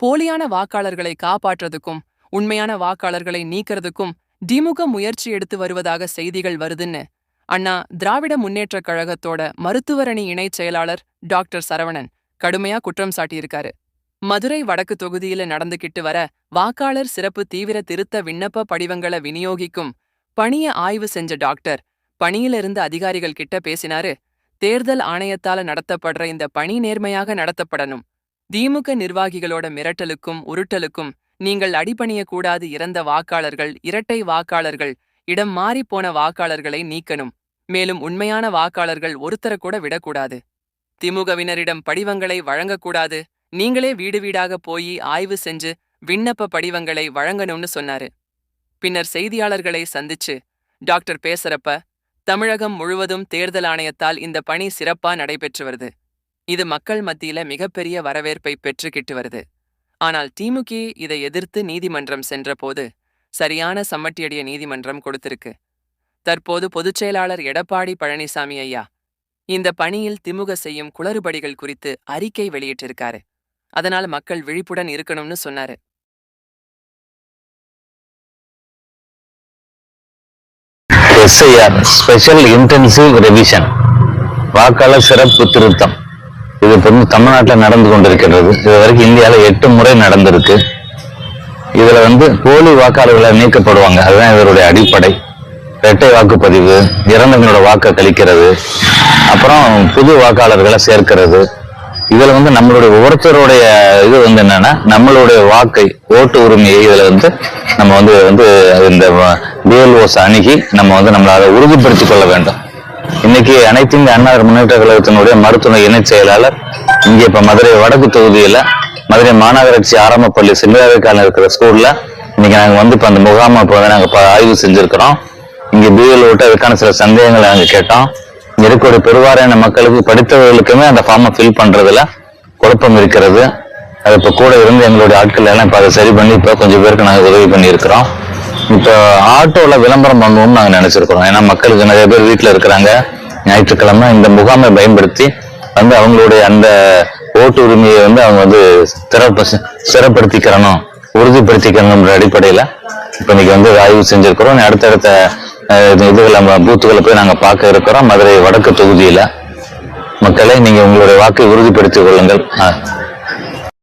போலியான வாக்காளர்களை காப்பாற்றுறதுக்கும் உண்மையான வாக்காளர்களை நீக்கிறதுக்கும் திமுக முயற்சி எடுத்து வருவதாக செய்திகள் வருதுன்னு அண்ணா திராவிட முன்னேற்றக் கழகத்தோட மருத்துவரணி இணைச் செயலாளர் டாக்டர் சரவணன் கடுமையா குற்றம் சாட்டியிருக்காரு. மதுரை வடக்கு தொகுதியில நடந்துகிட்டு வர வாக்காளர் சிறப்பு தீவிர திருத்த விண்ணப்ப படிவங்களை விநியோகிக்கும் பணிய ஆய்வு செஞ்ச டாக்டர் பணியிலிருந்த அதிகாரிகள் கிட்ட பேசினாரு. தேர்தல் ஆணையத்தால நடத்தப்படுற இந்த பணி நேர்மையாக நடத்தப்படணும். திமுக நிர்வாகிகளோட மிரட்டலுக்கும் உருட்டலுக்கும் நீங்கள் அடிபணியக்கூடாது. இறந்த வாக்காளர்கள், இரட்டை வாக்காளர்கள், இடம் மாறிப்போன வாக்காளர்களை நீக்கணும். மேலும் உண்மையான வாக்காளர்கள் ஒருத்தர கூட விடக்கூடாது. திமுகவினரிடம் படிவங்களை வழங்கக்கூடாது. நீங்களே வீடு வீடாக போய் ஆய்வு செஞ்சு விண்ணப்ப படிவங்களை வழங்கணும்னு சொன்னாரு. பின்னர் செய்தியாளர்களை சந்திச்சு டாக்டர் பேசுறப்ப, தமிழகம் முழுவதும் தேர்தல் ஆணையத்தால் இந்த பணி சிறப்பா நடைபெற்று வருது. இது மக்கள் மத்தியில மிகப்பெரிய வரவேற்பை பெற்றுக்கிட்டு வருது. ஆனால் திமுக இதை எதிர்த்து நீதிமன்றம் சென்றபோது சரியான சம்மட்டியடிய நீதிமன்றம் கொடுத்திருக்கு. தற்போது பொதுச்செயலாளர் எடப்பாடி பழனிசாமி ஐயா இந்த பணியில் திமுக செய்யும் குளறுபடிகள் குறித்து அறிக்கை வெளியிட்டிருக்காரு. அதனால மக்கள் விழிப்புடன் இருக்கணும்னு சொன்னாரு. SIR ஸ்பெஷல் இன்டென்சிவ் ரெவிஷன் வாக்காளர் சிறப்பு திருத்தம் இது தமிழ்நாட்டில் நடந்து கொண்டிருக்கிறது. இது வரைக்கும் இந்தியாவில் 8 முறை நடந்திருக்கு. இதுல போலி வாக்காளர்களை நீக்கப்படுவாங்க. அதுதான் இதனுடைய அடிப்படை. இரட்டை வாக்குப்பதிவு, இறந்தவங்களோட வாக்கை கழிக்கிறது, அப்புறம் புது வாக்காளர்களை சேர்க்கிறது. இதுல நம்மளுடைய ஒவ்வொருத்தருடைய இது என்னன்னா, நம்மளுடைய வாக்கை, ஓட்டு உரிமையை இதுல நம்ம இந்த BLOs அணுகி நம்ம நம்மளை அதை உறுதிப்படுத்திக் கொள்ள வேண்டும். இன்னைக்கு அனைத்து இந்திய அண்ணா முன்னேற்ற கழகத்தினுடைய மருத்துவ இணைச் செயலாளர் இங்கே இப்ப மதுரை வடக்கு தொகுதியில மதுரை மாநகராட்சி ஆரம்ப பள்ளி சிங்கராவிக்கால இருக்கிற ஸ்கூல்ல இன்னைக்கு நாங்க இப்ப அந்த முகாமை நாங்க ஆய்வு செஞ்சிருக்கிறோம். இங்க BLO அதுக்கான சில சந்தேகங்களை நாங்க கேட்டோம். இங்க இருக்கக்கூடிய பெருவாரியான மக்களுக்கு, படித்தவர்களுக்குமே அந்த ஃபார்மை ஃபில் பண்றதுல குழப்பம் இருக்கிறது. அது இப்ப கூட இருந்து எங்களுடைய ஆட்கள் எல்லாம் இப்ப அதை சரி பண்ணி இப்ப கொஞ்சம் பேருக்கு நாங்க உதவி பண்ணியிருக்கிறோம். இப்போ ஆட்டோல விளம்பரம் பண்ணுவோம்னு நாங்க நினைச்சிருக்கிறோம். ஏன்னா மக்களுக்கு நிறைய பேர் வீட்டுல இருக்கிறாங்க. ஞாயிற்றுக்கிழமை இந்த முகாமை பயன்படுத்தி அவங்களுடைய அந்த ஓட்டு உரிமையை அவங்க சிறப்படுத்திக்கிறணும், உறுதிப்படுத்திக்கணும்ன்ற அடிப்படையில இப்ப இன்னைக்கு ஆய்வு செஞ்சிருக்கிறோம். அடுத்தடுத்த இதுகளை பூத்துகளை போய் நாங்க பார்க்க இருக்கிறோம். மதுரை வடக்கு தொகுதியில மக்களை நீங்க உங்களுடைய வாக்கை உறுதிப்படுத்திக் கொள்ளுங்கள்.